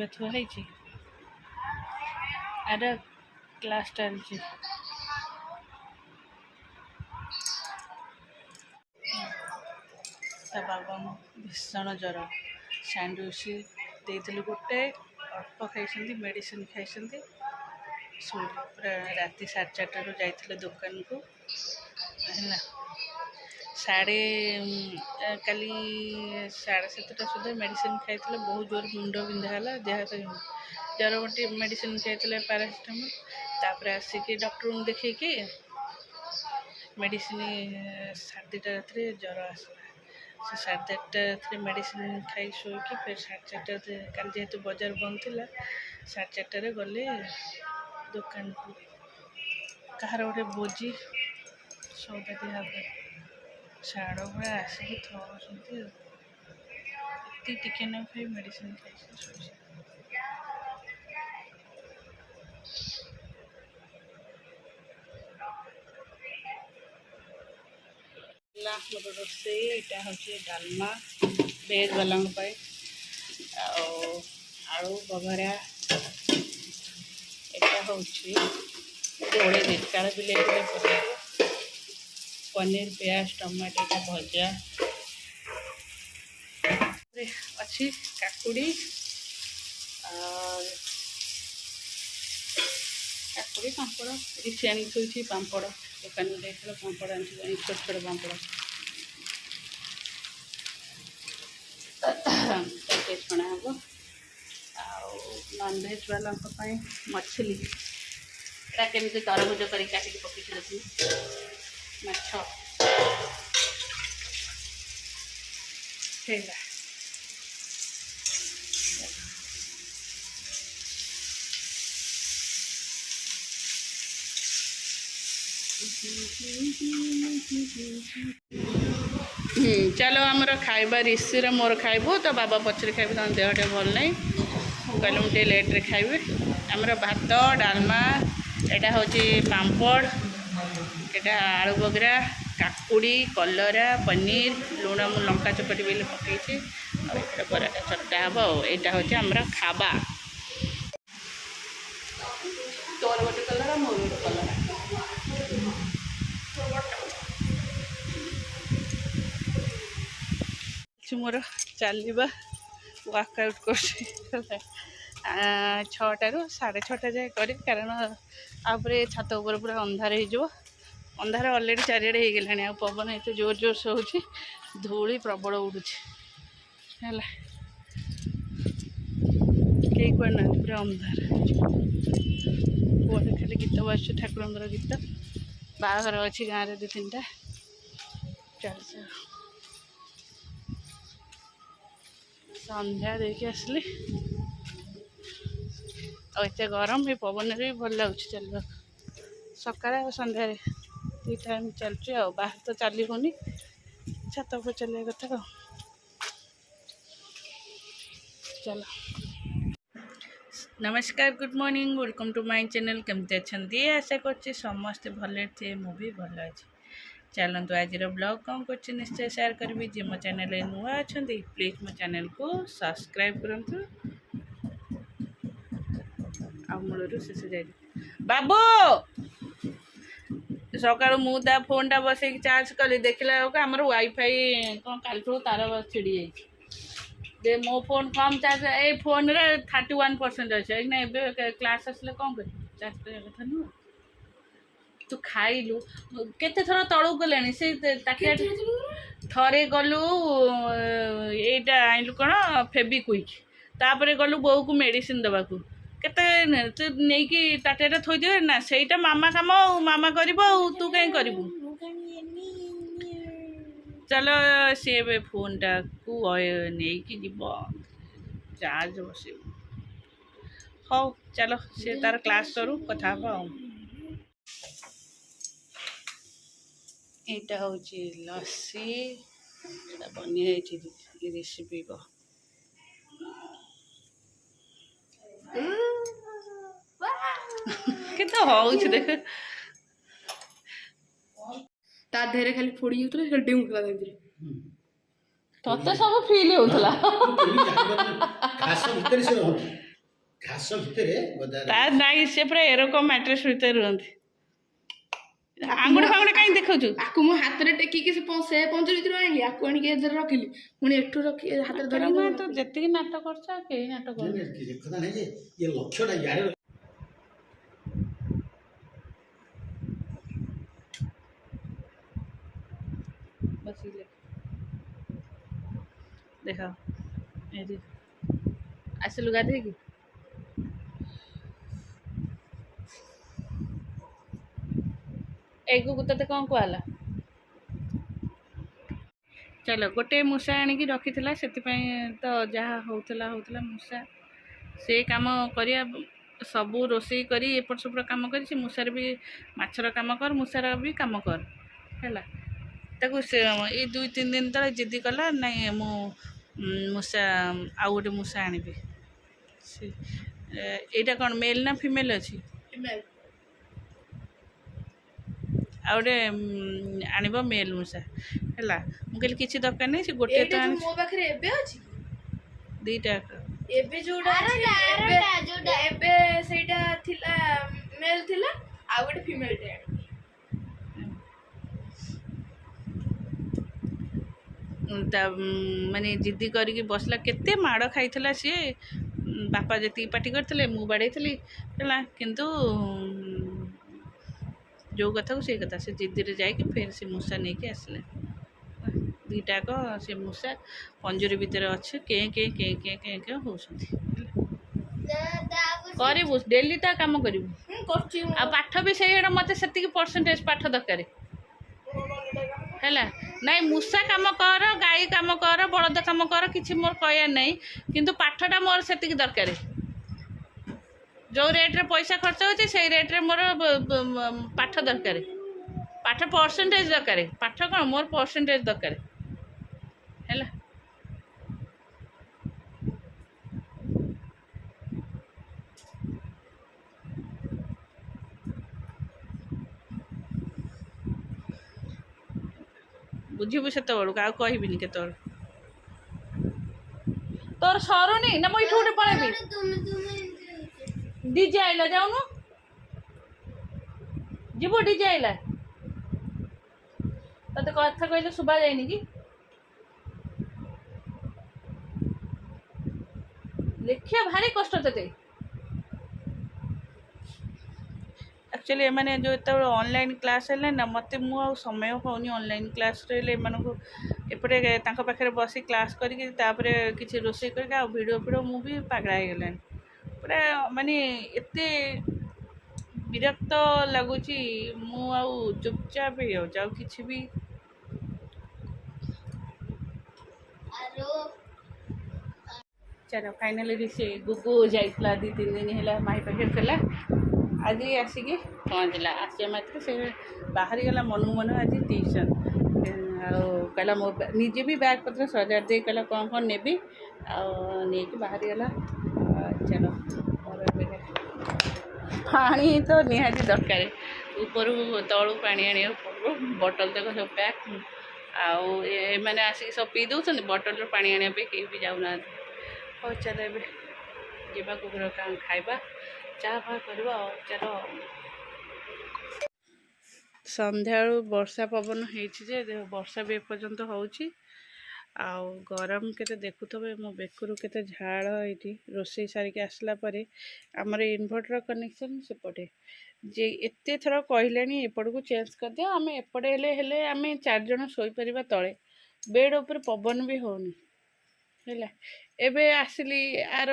ଖାଇବା ଥୁଆ ହେଇଛି। ଆର କ୍ଲାସ୍ ଚାଲିଛି। ତା ବାବାଙ୍କୁ ଭୀଷଣ ଜ୍ୱର। ସ୍ୟାଣ୍ଡୱିଚ୍ ଦେଇଥିଲି ଗୋଟେ, ଅଳ୍ପ ଖାଇଛନ୍ତି, ମେଡ଼ିସିନ୍ ଖାଇଛନ୍ତି। ଶୋଇଲେ ପୁରା ରାତି 4:30ରୁ ଯାଇଥିଲେ ଦୋକାନକୁ ହେଲା। କାଲି 7:30 ସୁଦ୍ଧା ମେଡ଼ିସିନ୍ ଖାଇଥିଲେ। ବହୁତ ଜୋର ମୁଣ୍ଡ ବିନ୍ଧା ହେଲା, ଜ୍ୱର ଗୋଟେ ମେଡ଼ିସିନ୍ ଖାଇଥିଲେ ପାରାସିଟାମଲ୍। ତାପରେ ଆସିକି ଡକ୍ଟରଙ୍କୁ ଦେଖେଇକି ମେଡ଼ିସିନ୍ 2:30 ରାତିରେ ଜ୍ୱର ଆସିଲା। ସେ 2:30 ରାତିରେ ମେଡ଼ିସିନ୍ ଖାଇ ଶୋଇକି ଫେର୍ 4:30 କାଲି ଯେହେତୁ ବଜାର ବନ୍ଦ ଥିଲା 4:30ରେ ଗଲେ ଦୋକାନକୁ। କାହାର ଗୋଟେ ଭୋଜି ସଉଦା ଦିଆହେବ। ଛାଡ଼ ଭଳିଆ ଆସିକି ଥରୁଛନ୍ତି ଆଉ। ଏତେ ଟିକେ ନ ଖାଇ ମେଡ଼ିସିନ୍ ଖାଇକି ଶୋଇଛି। ମୋର ରୋଷେଇ ଏଇଟା ହେଉଛି ଡାଲମା ଭେଜ୍ ବାଲାଙ୍କ ପାଇଁ, ଆଉ ଆଳୁ ବଘରା। ଏଇଟା ହେଉଛି ଓଳେଇ ଦେଇଛି, କାଳେ ବିଲେଇ ପକାଇବ। ପନିର, ପିଆଜ, ଟମାଟୋ ଏଇଟା ଭଜା ଅଛି। କାକୁଡ଼ି ପାମ୍ପଡ଼ କିଛି ଆଣିକି ଥୋଇଛି। ପାମ୍ପଡ଼ ଦୋକାନକୁ ଯାଇଥିଲା, ପାମ୍ପଡ଼ ଆଣିଛି, ଛୋଟ ଛୋଟ ପାମ୍ପଡ଼ ଛଣା ହେବ। ଆଉ ନନଭେଜ୍ ବାଲାଙ୍କ ପାଇଁ ମଛଲି, ଏଇଟା କେମିତି ତରଭୁଜ କରିକି କାଟିକି ପକେଇଛି ଦେଖି। ମାଛ ହେଲା। ଚାଲ ଆମର ଖାଇବା ରିସିର ମୋର ଖାଇବୁ। ତ ବାବା ପଛରେ ଖାଇବୁ, ତାଙ୍କ ଦେହ ଟିକେ ଭଲ ନାହିଁ, କହିଲେ ମୁଁ ଟିକେ ଲେଟ୍ରେ ଖାଇବି। ଆମର ଭାତ, ଡାଲମା, ଏଇଟା ହେଉଛି ପାମ୍ପଡ଼, ଏଇଟା ଆଳୁ ବଘରା, କାକୁଡ଼ି, କଲରା, ପନିର, ଲୁଣ ମୁଁ ଲଙ୍କା ଚକଟି ବୋଲି ପକାଇଛି। ଆଉ ଏଇଟା ବରାଟା ଚକଟା ହେବ। ଆଉ ଏଇଟା ହେଉଛି ଆମର ଖାଇବା। ତୋର ଗୋଟେ କଲରା, ମୋର ଗୋଟେ କଲରା। ମୋର ଚାଲିବା ୱାର୍କଆଉଟ୍ କରୁଛି 6ଟାରୁ 6:30 ଯାଏ କରିବି, କାରଣ ଆପରେ ଛାତ ଉପରେ ପୁରା ଅନ୍ଧାର ହେଇଯିବ। ଅନ୍ଧାର ଅଲରେଡ଼ି ଚାରିଆଡ଼େ ହେଇଗଲାଣି। ଆଉ ପବନ ଏତେ ଜୋରସେ ହେଉଛି, ଧୂଳି ପ୍ରବଳ ଉଡ଼ୁଛି ହେଲା। କେହି କୁଆଡ଼େ ନାହାନ୍ତି, ପୁରା ଅନ୍ଧାର। କୁଆଡ଼େ ଖାଲି ଗୀତ ବାଜୁଛି, ଠାକୁରଙ୍କର ଗୀତ। ବାହାଘର ଅଛି ଗାଁରେ 2-3ଟା ଚାଲିଛି। ସନ୍ଧ୍ୟା ଦେଇକି ଆସିଲି, ଆଉ ଏତେ ଗରମ, ଏ ପବନରେ ବି ଭଲ ଲାଗୁଛି ଚାଲିବାକୁ। ସକାଳେ ଆଉ ସନ୍ଧ୍ୟାରେ 2 ଟାଇମ୍ ଚାଲୁଛି। ଆଉ ବାହାରେ ତ ଚାଲି ହେଉନି, ଛାତ ଉପରେ ଚାଲିବା କଥା। ଆଉ ଚାଲ। ନମସ୍କାର, good morning, welcome to my channel. କେମିତି ଅଛନ୍ତି? ଆଶା କରୁଛି ସମସ୍ତେ ଭଲରେ ଥିବେ। ମୁଁ ବି ଭଲ ଅଛି। ଚାଲନ୍ତୁ ଆଜିର ବ୍ଲଗ୍ କ'ଣ କରୁଛି ନିଶ୍ଚୟ ସେୟାର କରିବି। ଯିଏ ମୋ ଚ୍ୟାନେଲ୍ରେ ନୂଆ ଅଛନ୍ତି ପ୍ଲିଜ୍ ମୋ ଚ୍ୟାନେଲ୍କୁ ସବସ୍କ୍ରାଇବ୍ କରନ୍ତୁ। ଆଉ ମୂଳରୁ ଶେଷ ଯାଏ। ବାବୁ ସକାଳୁ ମୁଁ ତା ଫୋନ୍ଟା ବସେଇକି ଚାର୍ଜ କଲି, ଦେଖିଲା ବେଳକୁ ଆମର ୱାଇଫାଇ କ'ଣ କାଲିଠୁ ତାର ଛିଡ଼ି ଯାଇଛି। ଯେ ମୋ ଫୋନ୍ କମ୍ ଚାର୍ଜ, ଏଇ ଫୋନ୍ରେ 31% ଅଛି। ଏଇନା ଏବେ କ୍ଲାସ୍ ଆସିଲେ କ'ଣ କରିବି? ଚାର୍ଜ କରିବା କଥା ନୁହଁ। ତୁ ଖାଇଲୁ କେତେ ଥର ତଳକୁ ଗଲାଣି ସେ ତାକିଆ। ଥରେ ଗଲୁ ଏଇଟା ଆଣିଲୁ କ'ଣ ଫେବିକ୍ୱିକ୍, ତାପରେ ଗଲୁ ବୋଉକୁ ମେଡ଼ିସିନ୍ ଦେବାକୁ। କେତେ ତୁ ନେଇକି ତାଟିଆଟା ଥୋଇଦେବେ ନା, ସେଇଟା ମାମା କାମ, ଆଉ ମାମା କରିବ, ଆଉ ତୁ କାହିଁ କରିବୁ? ଚାଲ, ସିଏ ଏବେ ଫୋନ୍ଟାକୁ ନେଇକି ଯିବ, ଚାର୍ଜ ବସିବ। ହଉ ଚାଲ, ସିଏ ତାର କ୍ଲାସ୍ ସରୁ, କଥା ହେବ। ଆଉ এইটা হচ্ছে লস্যি, এটা বনিয়ে রেসিপি କେତେ ହଉଛି ଦେଖ। ତା ଦେହରେ ଖାଲି ଫୋଡ଼ି ଯାଉଥିଲା, ସେ ଡେଉଁଥିଲା ତା ଭିତରେ। ତତେ ସବୁ ଫିଲ୍ ହେଉଥିଲା। ଘାସ ଭିତରେ ତା ନାଇଁ ସେ ପୁରା ଏରକମ ମ୍ୟାଟ୍ରେସ୍ ଭିତରେ ରୁହନ୍ତି। ଆଙ୍ଗୁଠି ଫାଙ୍ଗୁଠି କାହିଁ ଦେଖାଉଛୁ? ଆକୁ ମୁଁ ହାତରେ ଟେକିକି ସେ ପଞ୍ଜୁରୀ ଭିତରୁ ଆଣିଲି, ଆକୁ ଆଣିକି ଏଥିରେ ରଖିଲି, ପୁଣି ଏଠୁ ରଖି ହାତରେ ଧରିକି ତ ଯେତିକି ନାଟ କରୁଛ ଆଉ କେହି ନାଟ କରୁଛ। କଥା ନାହିଁ ଯେ ଇଏ ଲକ୍ଷ୍ୟଟା ଇଆଡ଼େ ବସିଲେ ଦେଖ ଏଠି ଆସିଲୁ ଗାଧେଇକି। ଏଇକୁ ତତେ କ'ଣ କୁହାହେଲା? ଚାଲ ଗୋଟେ ମୂଷା ଆଣିକି ରଖିଥିଲା, ସେଥିପାଇଁ ତ ଯାହା ହଉଥିଲା ମୂଷା ସେ କାମ କରିବା, ସବୁ ରୋଷେଇ କରି ଏପଟ ସେପଟ କାମ କରି ସେ ମୂଷାରେ ବି ମାଛର କାମ କର, ମୂଷାର ବି କାମ କର ହେଲା। ତାକୁ ସେ ଏଇ 2-3 ଦିନ ତଳେ ଜିଦି କଲା, ନାଇଁ ମୁଁ ମୂଷା ଆଉ ଗୋଟେ ମୂଷା ଆଣିବି। ସେ ଏଇଟା କ'ଣ ମେଲ୍ ନା ଫିମେଲ୍ ଅଛି? ଆଉ ଗୋଟେ ଆଣିବ ମେଲ୍ ମୂଷା ହେଲା। ମୁଁ କହିଲି କିଛି ଦରକାର ନାହିଁ, ସେ ଗୋଟେ ତ ଆଣି ମୋ ପାଖରେ ଏବେ ଅଛି ଦୁଇଟା। ଏବେ ଯୋଉଟା ଏବେ ସେଇଟା ଥିଲା ମେଲ୍ ଥିଲା, ଆଉ ଗୋଟେ ଫିମେଲ୍ ଟେ ଆଣିବି। ତା ମାନେ ଜିଦି କରିକି ବସିଲା, କେତେ ମାଡ଼ ଖାଇଥିଲା ସିଏ। ବାପା ଯେତିକି ପାଟି କରିଥିଲେ, ମୁଁ ବାଡ଼େଇଥିଲି ହେଲା, କିନ୍ତୁ ଯେଉଁ କଥାକୁ ସେଇ କଥା, ସେ ଜିଦିରେ ଯାଇକି ଫେର୍ ସେ ମୂଷା ନେଇକି ଆସିଲେ। ଦୁଇଟାକ ସେ ମୂଷା ପଞ୍ଜୁରୀ ଭିତରେ ଅଛି, କେଁ ହେଉଛନ୍ତି। କରିବୁ ଡେଲି ତା କାମ କରିବୁ, ଆଉ ପାଠ ବି ସେଇଆଡ଼େ ମୋତେ ସେତିକି ପରସେଣ୍ଟେଜ୍ ପାଠ ଦରକାର ହେଲା। ନାଇଁ ମୂଷା କାମ କର, ଗାଈ କାମ କର, ବଳଦ କାମ କର, କିଛି ମୋର କହିବାର ନାହିଁ, କିନ୍ତୁ ପାଠଟା ମୋର ସେତିକି ଦରକାର। ଯେଉଁ ରେଟ୍ରେ ପଇସା ଖର୍ଚ୍ଚ ହେଉଛି ସେଇ ରେଟ୍ରେ ମୋର ପାଠ ଦରକାର, ପାଠ ପରସେଣ୍ଟେଜ୍ ଦରକାର। ପାଠ କ'ଣ, ମୋର ପରସେଣ୍ଟେଜ୍ ଦରକାର ହେଲା। ବୁଝିବୁ ସେତେବେଳକୁ, ଆଉ କହିବିନି କେତେବେଳେ। ତୋର ସରୁନି ନା, ମୁଁ ଏଇଠୁ ଗୋଟେ ପଳେଇବି। ଡିଜେ ଆଇଲା, ଯାଉନୁ ଯିବୁ, ଡିଜେ ଆଇଲା। ତତେ କଥା କହିଲେ ଶୁଭା ଯାଇନି କି? ଲେଖିବା ଭାରି କଷ୍ଟ ତତେ। ଆକ୍ଚୁଆଲି ଏମାନେ ଯେଉଁ ଯେତେବେଳେ ଅନଲାଇନ୍ କ୍ଲାସ୍ ହେଲେ ନା, ମୁଁ ଆଉ ସମୟ ପାଉନି ଅନଲାଇନ୍ କ୍ଲାସ୍ରେ ହେଲେ ଏମାନଙ୍କୁ ଏପଟେ ତାଙ୍କ ପାଖରେ ବସି କ୍ଲାସ୍ କରିକି ତାପରେ କିଛି ରୋଷେଇ କରିକି ଆଉ ଭିଡ଼ିଓ ମୁଁ ବି ପାଗଳା ହେଇଗଲାଣି ପୁରା। ମାନେ ଏତେ ବିରକ୍ତ ଲାଗୁଛି, ମୁଁ ଆଉ ଚୁପଚାପ ହେଇଯାଉଛି, ଆଉ କିଛି ବି। ଚାଲ ଫାଇନାଲି ସେ ଗୁଗୁ ଯାଇଥିଲା 2-3 ଦିନ ହେଲା ମାଇ ପାଖରେ ଥିଲା, ଆଜି ଆସିକି ପହଞ୍ଚିଲା। ଆସିବା ମାତ୍ରେ ସେ ବାହାରିଗଲା ମନକୁ ମନ ଆଜି ଟିଉସନ୍। ଆଉ କହିଲା ମୋ ନିଜେ ବି ବ୍ୟାଗ୍ ପତ୍ର ସଜାଡ଼ି ଦେଇ କହିଲା କ'ଣ ନେବି, ଆଉ ନେଇକି ବାହାରିଗଲା। ଚାଲ ପାଣି ତ ନିହାତି ଦରକାର, ଉପରୁ ତଳୁ ପାଣି ଆଣିବାକୁ ପଡ଼ିବ। ବଟଲ୍ ତକ ସବୁ ପ୍ୟାକ୍, ଆଉ ଏମାନେ ଆସିକି ସବୁ ପିଇ ଦେଉଛନ୍ତି, ବଟଲ୍ରୁ ପାଣି ଆଣିବା ପାଇଁ କେହି ବି ଯାଉନାହାନ୍ତି। ହଉ ଚାଲ ଏବେ ଯିବା କୁକୁର ଖାଇବା, ଚାହା ଫା କରିବା। ଆଉ ଚାଲ, ସନ୍ଧ୍ୟାବେଳୁ ବର୍ଷା ପବନ ହେଇଛି ଯେ ବର୍ଷା ବି ଏପର୍ଯ୍ୟନ୍ତ ହେଉଛି। ଆଉ ଗରମ କେତେ ଦେଖୁଥିବେ, ମୋ ବେକରୁ କେତେ ଝାଳ ଏଇଠି। ରୋଷେଇ ସାରିକି ଆସିଲା ପରେ ଆମର ଇନଭର୍ଟର କନେକ୍ସନ୍ ସେପଟେ, ଯେ ଏତେ ଥର କହିଲେଣି ଏପଟକୁ ଚେଞ୍ଜ କରିଦିଅ, ଆମେ ଏପଟେ ହେଲେ ଆମେ 4 ଜଣ ଶୋଇପାରିବା ତଳେ, ବେଡ଼୍ ଉପରେ ପବନ ବି ହେଉନି ହେଲା। ଏବେ ଆସିଲି, ଆର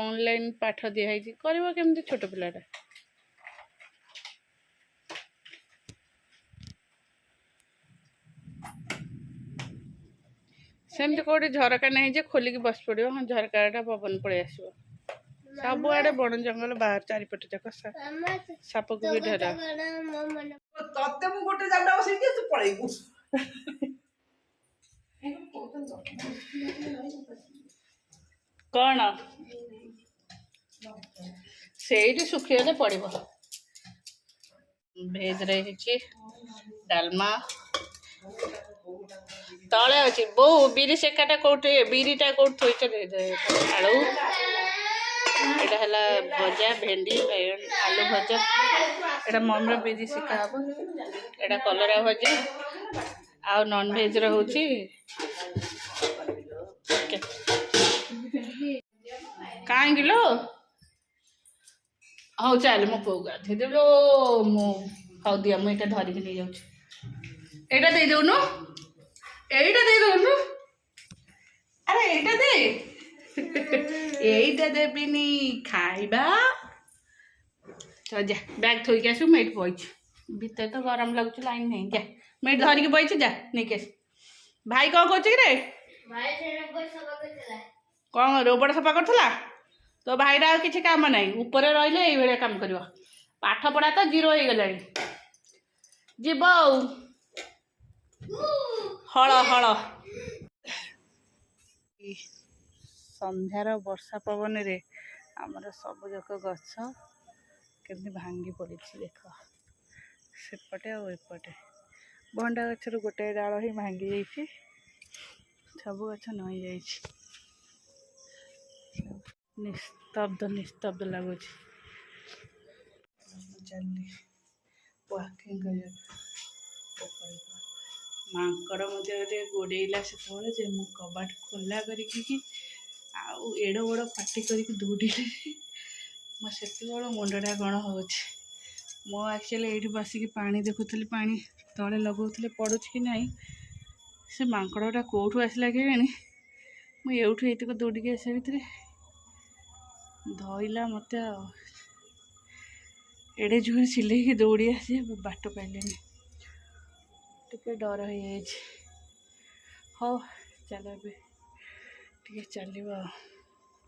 ଅନଲାଇନ୍ ପାଠ ଦିଆହେଇଛି, କରିବ କେମିତି ଛୋଟ ପିଲାଟା। ସେମିତି କେଉଁଠି ଝରକା ନାହିଁ ଯେ ଖୋଲିକି ବସି ପଡ଼ିବ, ହଁ ଝରକାଟା ପବନ ପଳେଇ ଆସିବ। ସବୁଆଡ଼େ ବଣ ଜଙ୍ଗଲ, ବାହାର ଚାରିପଟେ ଯାକ ସାପକୁ ବି ଡର। ତତେ ମୁଁ ଗୋଟେ ଜାଗା ବସେଇକି ତୁ ପଳେଇବୁ। କ'ଣ ସେଇଠି ଶୁଖିଗଲେ ପଡ଼ିବ। ଭେଜ୍ରେ ହେଇଛି ଡାଲମା, ତଳେ ଅଛି ବୋଉ ବିରି ସେକାଟା କୋଉଠି, ବିରିଟା କୋଉଠି ଥୋଇଛ, ଆଳୁ ଏଇଟା ହେଲା ଭଜା ଭେଣ୍ଡି ବାଇଗଣ ଆଳୁ ଭଜା ଏଇଟା ମମିର ବିରି ଶିଖା ହବ ଏଇଟା କଲରା ଭଜା ଆଉ ନନଭେଜର ହେଉଛି କାହିଁକି ଲୋ ହଉ ଚାଲେ ମୋ ପୁଅକୁ ଗାଧେଇଦେବି ଲୋ ମୁଁ ହଉ ଦିଅ ମୁଁ ଏଇଟା ଧରିକି ନେଇଯାଉଛି ଏଇଟା ଦେଇଦେଉନୁ ଏଇଟା ଦେଇଦେଉନୁ ଆରେ ଏଇଟା ଦେ এইটা দেবিনি খাইবা যা ব্যাগ থইকি আসু ମୁଁ ଏଇଠି ବଇଛି ଭିତରେ ତ ଗରମ ଲାଗୁଛି ଲାଇନ୍ ନାହିଁ ଯା ମୁଁ ଏଇଠି ଧରିକି ବଇଛି ଯା ନେଇକି ଆସ ଭାଇ କ'ଣ କରୁଛି କି ରେ କ'ଣ ରୋବଟ ସଫା କରୁଥିଲା ତୋ ଭାଇର ଆଉ କିଛି କାମ ନାହିଁ ଉପରେ ରହିଲେ ଏଇଭଳିଆ କାମ କରିବ ପାଠ ପଢ଼ା ତ ଜିରୋ ହେଇଗଲାଣି ଯିବ ଆଉ ହଳ ହଳ ସନ୍ଧ୍ୟାର ବର୍ଷା ପବନରେ ଆମର ସବୁଯାକ ଗଛ କେମିତି ଭାଙ୍ଗି ପଡ଼ିଛି ଦେଖ ସେପଟେ ଆଉ ଏପଟେ ଭଣ୍ଡା ଗଛରୁ ଗୋଟେ ଡାଳ ହିଁ ଭାଙ୍ଗି ଯାଇଛି ସବୁ ଗଛ ନଇଁ ଯାଇଛି ନିସ୍ତବ୍ଧ ଲାଗୁଛି ଚାଲି ୱାକିଂ କରିବାକୁ ମାଙ୍କଡ଼ ମଧ୍ୟ ଟିକେ ଗୋଡ଼େଇଲା ସେତେବେଳେ ଯେ ମୁଁ କବାଟ ଖୋଲା କରିକି ଆଉ ଏଡ଼ ବଡ଼ ପାଟି କରିକି ଦୌଡ଼ିଲେ ମୋ ସେତେବେଳେ ମୁଣ୍ଡଟା କ'ଣ ହେଉଛି ମୁଁ ଆକ୍ଚୁଆଲି ଏଇଠି ବସିକି ପାଣି ଦେଖୁଥିଲି ପାଣି ତଳେ ଲଗାଉଥିଲେ ପଡ଼ୁଛି କି ନାହିଁ ସେ ମାଙ୍କଡ଼ଟା କେଉଁଠୁ ଆସିଲା କେଜାଣି ମୁଁ ଏଇଠୁ ଏଇତିକ ଦୌଡ଼ିକି ଆସିବା ଭିତରେ ଧଇଲା ମୋତେ ଆଉ ଏଡ଼େ ଜୋରେ ଚିଲେଇକି ଦୌଡ଼ି ଆସି ବାଟ ପାଇଲେନି ଟିକେ ଡର ହେଇଯାଇଛି ହଉ ଚାଲ ଏବେ ଟିକେ ଚାଲିବ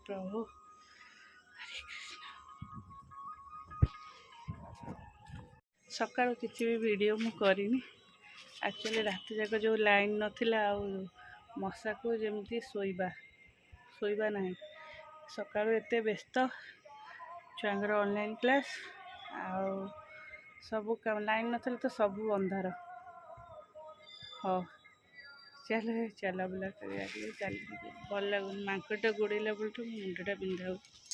ପ୍ରଭୁ ହରେ କୃଷ୍ଣ ସକାଳୁ କିଛି ବି ଭିଡ଼ିଓ ମୁଁ କରିନି ଆକ୍ଚୁଆଲି ରାତି ଯାକ ଯେଉଁ ଲାଇନ୍ ନଥିଲା ଆଉ ମଶାକୁ ଯେମିତି ଶୋଇବା ନାହିଁ ସକାଳୁ ଏତେ ବ୍ୟସ୍ତ ଛୁଆଙ୍କର ଅନଲାଇନ୍ କ୍ଲାସ୍ ଆଉ ସବୁ କାମ ଲାଇନ୍ ନଥିଲେ ତ ସବୁ ଅନ୍ଧାର ହଉ ଚାଲ ବୁଲା କରିବା ଟିକେ ଚାଲିକି ଭଲ ଲାଗୁନି ମାଙ୍କଡ଼ଟା ଗୋଡ଼େଇଲା ବେଳଠୁ ମୋ ମୁଣ୍ଡଟା ବିନ୍ଧା ହେଉଛି